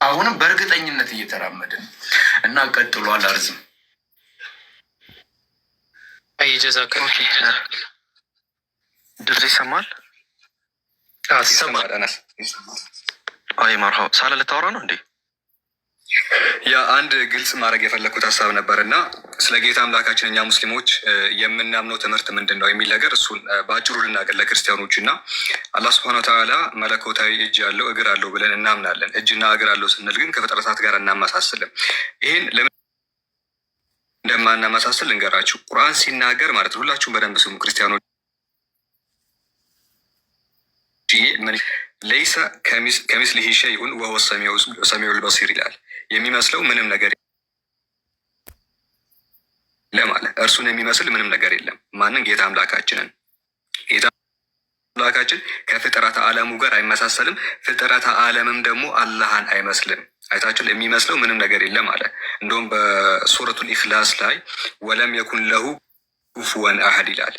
አሁንም በእርግጠኝነት እየተራመድን እና ቀጥሏል። አርዝም ድርዝ ይሰማል። አይ መርሃባ ሳለ ልታወራ ነው እንዴ? ያ አንድ ግልጽ ማድረግ የፈለግኩት ሀሳብ ነበር እና ስለ ጌታ አምላካችን እኛ ሙስሊሞች የምናምነው ትምህርት ምንድን ነው የሚል ነገር እሱን በአጭሩ ልናገር ለክርስቲያኖች። እና አላህ ስብሐነ ወተዓላ መለኮታዊ እጅ አለው እግር አለው ብለን እናምናለን። እጅና እግር አለው ስንል ግን ከፍጥረታት ጋር እናመሳስልም። ይህን ለምን እንደማናመሳስል ልንገራችሁ። ቁርአን ሲናገር ማለት ነው፣ ሁላችሁም በደንብ ስሙ ክርስቲያኖች። ለይሰ ከሚስሊሂ ሸይኡን ወሁወ ሰሚዑል በሲር ይላል። የሚመስለው ምንም ነገር ለማለት እርሱን የሚመስል ምንም ነገር የለም። ማንን? ጌታ አምላካችንን። ጌታ አምላካችን ከፍጥረተ ዓለሙ ጋር አይመሳሰልም። ፍጥረተ ዓለምም ደግሞ አላህን አይመስልም። አይታችሁ የሚመስለው ምንም ነገር የለም አለ። እንደውም በሱረቱል ኢኽላስ ላይ ወለም የኩን ለሁ ኩፉወን አሐድ ይላል።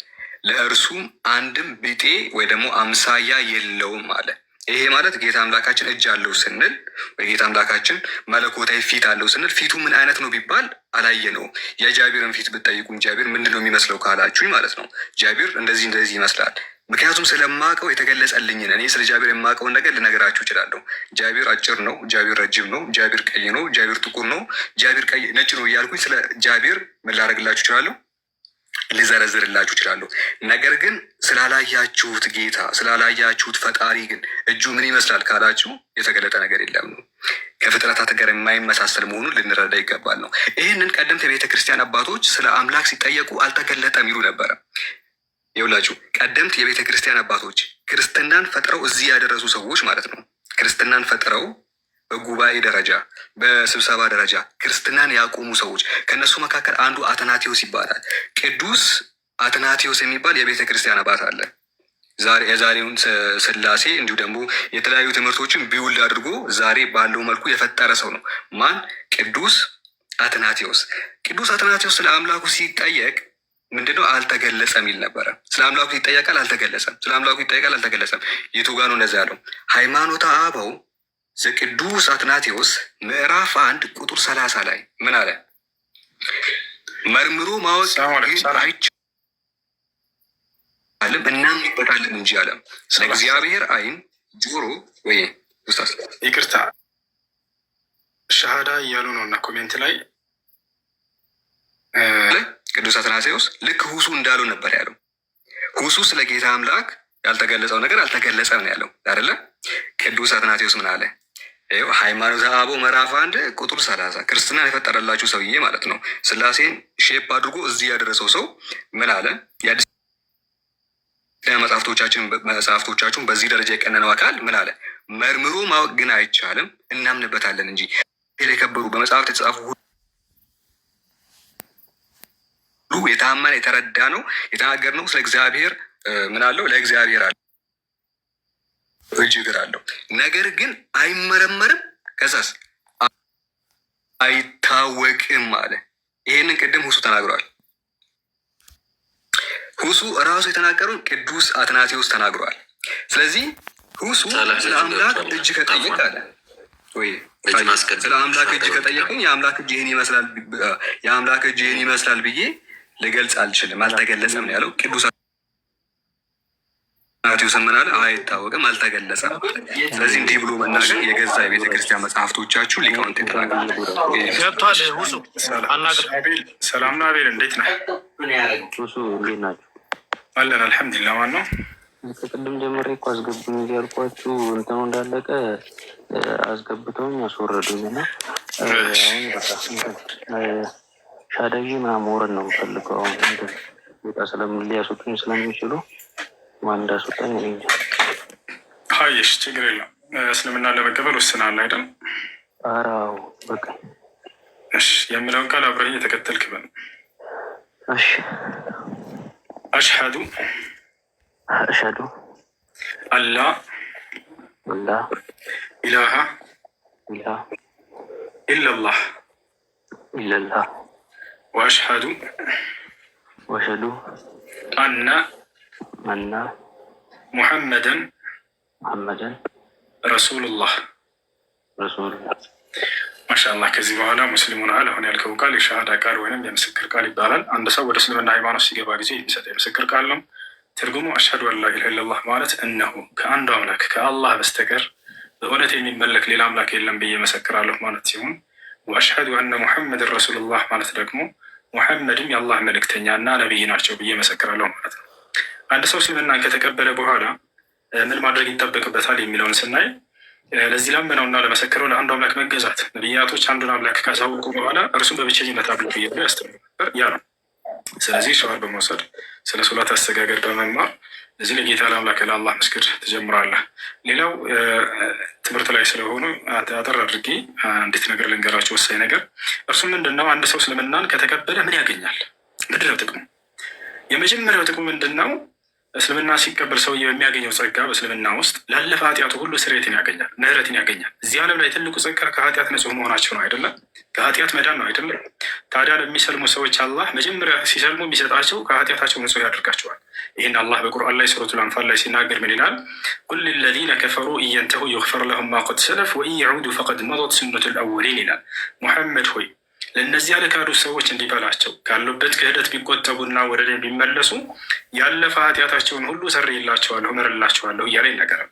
ለእርሱም አንድም ቢጤ ወይ ደግሞ አምሳያ የለውም አለ። ይሄ ማለት ጌታ አምላካችን እጅ አለው ስንል ወይ ጌታ አምላካችን መለኮታዊ ፊት አለው ስንል ፊቱ ምን አይነት ነው ቢባል አላየነውም። የጃቢርን ፊት ብትጠይቁኝ ጃቢር ምንድን ነው የሚመስለው ካላችሁኝ ማለት ነው ጃቢር እንደዚህ ይመስላል። ምክንያቱም ስለማውቀው የተገለጸልኝን እኔ ስለ ጃቢር የማውቀውን ነገር ልነግራችሁ እችላለሁ። ጃቢር አጭር ነው፣ ጃቢር ረጅም ነው፣ ጃቢር ቀይ ነው፣ ጃቢር ጥቁር ነው፣ ጃቢር ቀይ ነጭ ነው እያልኩኝ ስለ ጃቢር ምን ላደርግላችሁ እችላለሁ? ልዘረዝርላችሁ እችላለሁ። ነገር ግን ስላላያችሁት ጌታ ስላላያችሁት ፈጣሪ ግን እጁ ምን ይመስላል ካላችሁ የተገለጠ ነገር የለም ነው። ከፍጥረታት ጋር የማይመሳሰል መሆኑን ልንረዳ ይገባል ነው። ይህንን ቀደምት የቤተ ክርስቲያን አባቶች ስለ አምላክ ሲጠየቁ አልተገለጠም ይሉ ነበረ። ይኸውላችሁ ቀደምት የቤተ ክርስቲያን አባቶች ክርስትናን ፈጥረው እዚህ ያደረሱ ሰዎች ማለት ነው። ክርስትናን ፈጥረው በጉባኤ ደረጃ በስብሰባ ደረጃ ክርስትናን ያቆሙ ሰዎች ከነሱ መካከል አንዱ አትናቴዎስ ይባላል። ቅዱስ አትናቴዎስ የሚባል የቤተ ክርስቲያን አባት አለ። የዛሬውን ስላሴ እንዲሁ ደግሞ የተለያዩ ትምህርቶችን ቢውል አድርጎ ዛሬ ባለው መልኩ የፈጠረ ሰው ነው። ማን? ቅዱስ አትናቴዎስ። ቅዱስ አትናቴዎስ ስለ አምላኩ ሲጠየቅ ምንድነው? አልተገለጸም ይል ነበረ። ስለ አምላኩ ይጠየቃል፣ አልተገለጸም። ስለ አምላኩ ይጠየቃል፣ አልተገለጸም። የቱ ጋ ነው እንደዚያ ያለው? ሃይማኖተ አበው ዘቅዱስ አትናቴዎስ ምዕራፍ 1 ቁጥር 30 ላይ ምን አለ? መርምሮ ማወቅ አይቻልም እናምንበታለን እንጂ አለም። ስለ እግዚአብሔር አይን ጆሮ ወይ ኡስታዝ ይቅርታ ሻሃዳ እያሉ ነው እና ኮሜንት ላይ ቅዱስ አትናቴዎስ ልክ ሁሱ እንዳሉ ነበር ያለው። ሁሱ ስለ ጌታ አምላክ ያልተገለጸው ነገር አልተገለጸም ነው ያለው አይደለ? ቅዱስ አትናቴዎስ ምን አለ? ይኸው ሃይማኖተ አበው ምዕራፍ 1 ቁጥር 30 ክርስትናን የፈጠረላችሁ ሰውዬ ማለት ነው። ስላሴን ሼፕ አድርጎ እዚህ ያደረሰው ሰው ምን አለ? የአዲስ መጽሐፍቶቻችሁን በዚህ ደረጃ የቀነነው አካል ምን አለ? መርምሮ ማወቅ ግን አይቻልም እናምንበታለን እንጂ። የከበሩ በመጽሐፍት የተጻፉ ሁሉ የታመነ የተረዳ ነው የተናገር ነው። ስለ እግዚአብሔር ምን አለው? ለእግዚአብሔር አለ እጅ እግር አለው፣ ነገር ግን አይመረመርም፣ ከዛስ አይታወቅም አለ። ይሄንን ቅድም ሁሱ ተናግሯል። ሁሱ እራሱ የተናገረውን ቅዱስ አትናቴዎስ ተናግሯል። ስለዚህ ሁሱ ስለ አምላክ እጅ ከጠየቅ አለ ወይ ስለ አምላክ እጅ ከጠየቅኝ የአምላክ እጅ ይህን ይመስላል ብዬ ልገልጽ አልችልም። አልተገለጸም ነው ያለው። ቅዱስ አትናቴዎስ ምን አለ? አይታወቅም፣ አልተገለጸም። ስለዚህ እንዲህ ብሎ መናገር የገዛ የቤተ ክርስቲያን መጽሐፍቶቻችሁ ሊቃውንት የተናገሩ ገብቷል። ሁሱ ሰላም ነው። አቤል እንዴት ነህ? ሁሱ እንዴት ናቸው? አለን አልሐምዱሊላህ። ማን ነው? ከቅድም ጀምሬ እኮ አስገቡኝ ያልኳችሁ እንትኑ እንዳለቀ አስገብተውኝ አስወረዱኝ እና አሁን በቃ ሻዳዬ ምናምን ወረድ ነው የምፈልገው። አሁን ቦታ ሊያስወጡኝ ስለሚችሉ ማን እንዳስወጣኝ እኔ እንጃ። ሀይሽ ችግር የለም። እስልምና ለመቀበል ወስናል አይደል? ኧረ አዎ በቃ እሺ። የምለውን ቃል አብረኝ የተከተልክ በል። እሺ። አሽሀዱ አላ ኢላሃ ኢለላህ ወአሽሀዱ አና ሙሐመደን ረሱሉላህ ረሱል። ማሻአላህ። ከዚህ በኋላ ሙስሊሙን አል አሁን ያልከው ቃል የሻሃዳ ቃል ወይም የምስክር ቃል ይባላል። አንድ ሰው ወደ እስልምና ሃይማኖት ሲገባ ጊዜ የሚሰጥ የምስክር ቃል ነው። ትርጉሙ አሽሀዱ አን ላ ኢላሀ ኢለላህ ማለት እነሆ ከአንዱ አምላክ ከአላህ በስተቀር በእውነት የሚመለክ ሌላ አምላክ የለም ብዬ መሰክራለሁ ማለት ሲሆን፣ ወአሽሀዱ አነ ሙሐመድን ረሱሉላህ ማለት ደግሞ ሙሐመድም የአላህ መልእክተኛ እና ነቢይ ናቸው ብዬ መሰክራለሁ ማለት ነው። አንድ ሰው እስልምናን ከተቀበለ በኋላ ምን ማድረግ ይጠበቅበታል የሚለውን ስናይ ለዚህ ላመነውና ለመሰከረው ለአንዱ አምላክ መገዛት። ነቢያቶች አንዱን አምላክ ካሳወቁ በኋላ እርሱን በብቸኝነት አምልኩ እያሉ ያስተምሩ ነበር። ያ ነው። ስለዚህ ሸዋር በመውሰድ ስለ ሶላት አሰጋገድ በመማር እዚህ ለጌታ ለአምላክ ለአላህ መስገድ ትጀምራለህ። ሌላው ትምህርት ላይ ስለሆኑ አጠር አድርጌ እንዴት ነገር ልንገራቸው። ወሳኝ ነገር እርሱም ምንድን ነው? አንድ ሰው እስልምናን ከተቀበለ ምን ያገኛል? ምንድን ነው ጥቅሙ? የመጀመሪያው ጥቅሙ ምንድን ነው? እስልምና ሲቀበል ሰውዬ የሚያገኘው ጸጋ በእስልምና ውስጥ ላለፈ ኃጢአቱ ሁሉ ስርየትን ያገኛል፣ ምህረትን ያገኛል። እዚህ ዓለም ላይ ትልቁ ጸጋ ከኃጢአት ንጹህ መሆናቸው ነው አይደለም? ከኃጢአት መዳን ነው አይደለም? ታዲያ ለሚሰልሙ ሰዎች አላህ መጀመሪያ ሲሰልሙ የሚሰጣቸው ከኃጢአታቸው ንጹህ ያደርጋቸዋል። ይህን አላህ በቁርአን ላይ ሱረቱል አንፋል ላይ ሲናገር ምን ይላል? ቁል ሊለዚነ ከፈሩ ኢየንተሁ ዩግፈር ለሁም ማ ቀድ ሰለፍ ወኢን የዑዱ ፈቀድ መضት ሱነቱል አወሊን ይላል። ሙሐመድ ሆይ ለእነዚያ ለካዱ ሰዎች እንዲህ በላቸው፣ ካሉበት ክህደት ቢቆጠቡና ወደ እኔ ቢመለሱ ያለፈ ኃጢአታቸውን ሁሉ ሰርይላቸዋለሁ፣ እምርላቸዋለሁ እያለ ይናገራል።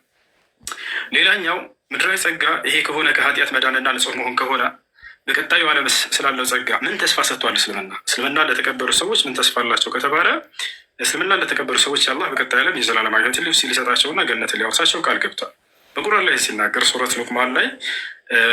ሌላኛው ምድራዊ ጸጋ ይሄ ከሆነ ከኃጢአት መዳንና ንጹህ መሆን ከሆነ በቀጣዩ ዓለም ስላለው ጸጋ ምን ተስፋ ሰጥቷል? እስልምና ለተቀበሉ ሰዎች ምን ተስፋ አላቸው ከተባለ እስልምና ለተቀበሉ ሰዎች አላህ በቀጣዩ ዓለም የዘላለም ሕይወትን ሊሰጣቸውና ገነትን ሊያወርሳቸው ቃል ገብቷል። በቁርአን ላይ ሲናገር ሱረት ሉቅማን ላይ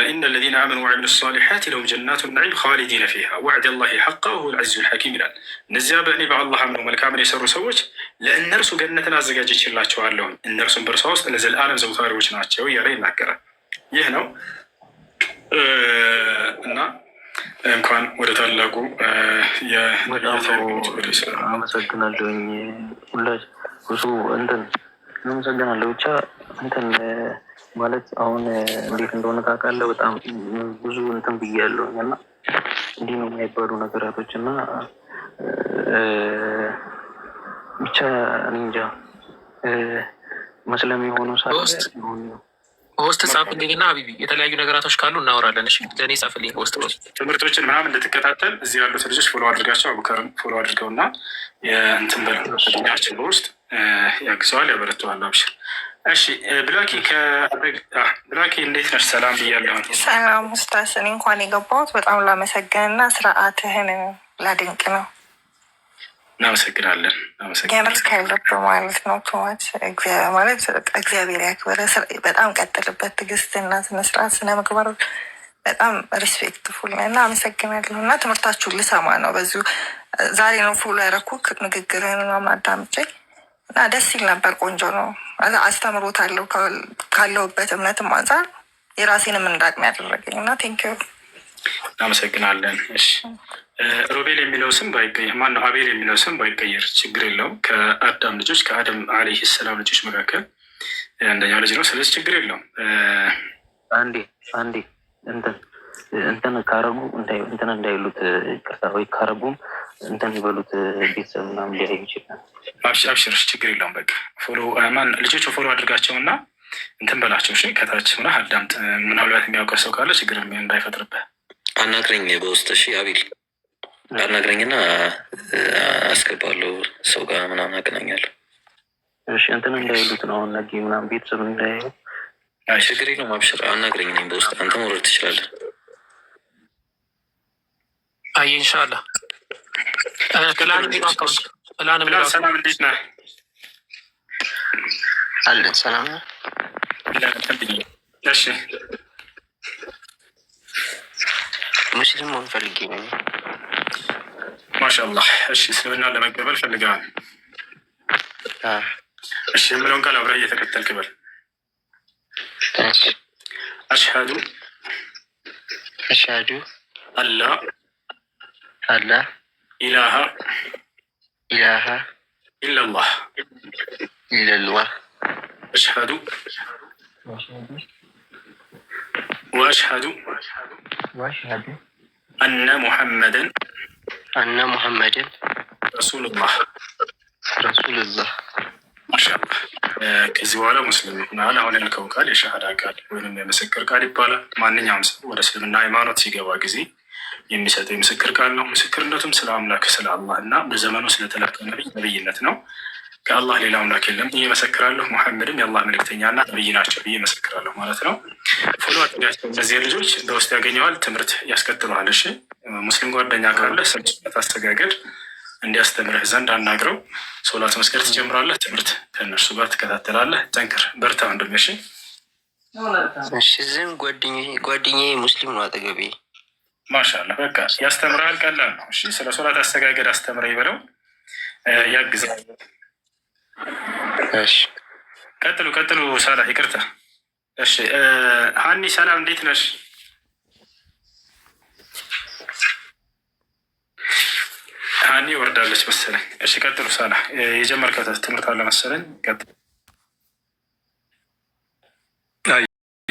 ኢነ ለዚነ አመኑ ወዐሚሉ ሷሊሓት ለሁም ጀናቱ ነዒም ኻሊዲነ ፊሃ ወዕደ ላሂ ሐቃ ወሁወል ዐዚዙል ሐኪም ይላል። እነዚያ በእኔ በአላህ አምነው መልካምን የሰሩ ሰዎች ለእነርሱ ገነትን አዘጋጅቼላቸዋለሁ፣ እነርሱም በእርሷ ውስጥ ለዘለዓለም ዘውታሪዎች ናቸው እያለ ይናገራል። ይህ ነው እና እንኳን ወደ ታላቁ አመሰግናለሁኝ። ብዙ እንትን አመሰግናለሁ። ብቻ እንትን ማለት አሁን እንዴት እንደሆነ ታውቃለህ። በጣም ብዙ እንትን ብያለሁኝ እና እንዲህ ነው የማይባሉ ነገራቶች እና ብቻ እኔ እንጃ መስለም የሆኑ በውስጥ ጻፍልኝና ሀቢቢ የተለያዩ ነገራቶች ካሉ እናወራለን። እሺ ለእኔ ጻፍልኝ በውስጥ ትምህርቶችን ምናምን እንድትከታተል እዚህ ያሉት ልጆች ፎሎ አድርጋቸው፣ አቡከርን ፎሎ አድርገውና የእንትን በኛችን በውስጥ ያግዘዋል፣ ያበረተዋል። አብሽር። እሺ ብላኪ እንዴት ነሽ? ሰላም ብያለሁ። ሰላም ኡስታዝ። እኔ እንኳን የገባሁት በጣም ላመሰግንና ስርዓትህን ላድንቅ ነው። እናመሰግናለን። የምር ከልብ ማለት ነው። ቶማት ማለት እግዚአብሔር ያክብረ። በጣም ቀጥልበት። ትዕግስትና ስነስርዓት፣ ስነ ምግባር በጣም ሪስፔክትፉል እና አመሰግናለሁ። እና ትምህርታችሁን ልሰማ ነው። በዚሁ ዛሬ ነው ፉል ያረኩክ ንግግርህን ምናምን አዳምጬ እና ደስ ይል ነበር። ቆንጆ ነው። አስተምሮታለሁ ካለሁበት እምነትም አንጻር የራሴንም እንዳቅም ያደረገኝ እና ቴንኪዩ። እናመሰግናለን። እሺ ሮቤል የሚለው ስም ባይቀየር፣ ማነው አቤል የሚለው ስም ባይቀየር ችግር የለውም። ከአዳም ልጆች ከአደም አለይሂ ሰላም ልጆች መካከል አንደኛው ልጅ ነው። ስለዚህ ችግር የለውም። አንዴ እንትን ካረጉ እንትን እንዳይሉት ይቅርታ፣ ወይ ካረጉም እንትን ይበሉት ቤተሰብ ምናምን ሊያዩ ይችላል። አብሽር፣ ችግር የለውም። በቃ ፎሎ ልጆቹ ፎሎ አድርጋቸውና እንትን በላቸው። እሺ ከታች ሆነህ አዳምጥ። ምናልባት የሚያውቀው ሰው ካለ ችግር እንዳይፈጥርብህ አናግረኝ በውስጥ። እሺ አቤል አናግረኝና አስገባለሁ ሰው ጋር ምናምን አገናኛለሁ። እሺ እንትን እንዳይሉት ነው አሁን ነገ ምናምን ቤተሰብ እንዳያዩ። ችግር የለውም። አብሽር አናግረኝ ነኝ በውስጥ። አንተ መውረድ ትችላለህ። አይ ኢንሻላህ። ሰላም እንዴት ነህ? አለን ሰላም ነው። እሺ ሙስሊም መሆን ፈልጌ ነው። ማሻአላህ። እሺ እስልምና ለመቀበል ፈልገሃል? እሺ የምለውን ቃል አብረህ እየተከተልክ በል። አሽሀዱ አላ ኢላሃ ኢለላህ አሽሀዱ ወአሽሀዱ አነ ሙሐመደን ረሱሉላህ። ማሻአላህ ከዚህ በኋላ ሙስሊም ይሆናል። አሁን ያልከው ቃል የሻሃዳ ቃል ወይም የምስክር ቃል ይባላል። ማንኛውም ሰው ወደ እስልምና ሃይማኖት ሲገባ ጊዜ የሚሰጠው የምስክር ቃል ነው። ምስክርነቱም ስለ አምላክ ስለ አላህ እና በዘመኑ ስለተላከ ነብይነት ነው። ከአላህ ሌላ አምላክ የለም ብዬ መሰክራለሁ። ሙሐመድም የአላህ መልእክተኛና ነብይ ናቸው ብዬ መሰክራለሁ ማለት ነው። ፎሎ አድርጋቸው። እነዚህ ልጆች በውስጥ ያገኘዋል፣ ትምህርት ያስቀጥለዋል። እሺ ሙስሊም ጓደኛ ካለ ስርጭት አስተጋገድ እንዲያስተምርህ ዘንድ አናግረው። ሶላት መስገድ ትጀምራለህ። ትምህርት ከእነርሱ ጋር ትከታተላለህ። ጠንክር፣ በርታ ወንድሜ። እሺ ዝም ጓደኛዬ ሙስሊም ነው አጠገቤ። ማሻአላህ በቃ ያስተምርሃል። ቀላል ነው። እሺ ስለ ሶላት አስተጋገድ አስተምረኝ ብለው ያግዛል። እሺ ቀጥሉ። ሳላ ይቅርታ። እሺ ሀኒ ሰላም፣ እንዴት ነሽ? ሀኒ ወርዳለች መሰለኝ። እሺ ቀጥሉ። ሳላ የጀመርከው ትምህርት አለ መሰለኝ። ቀጥል።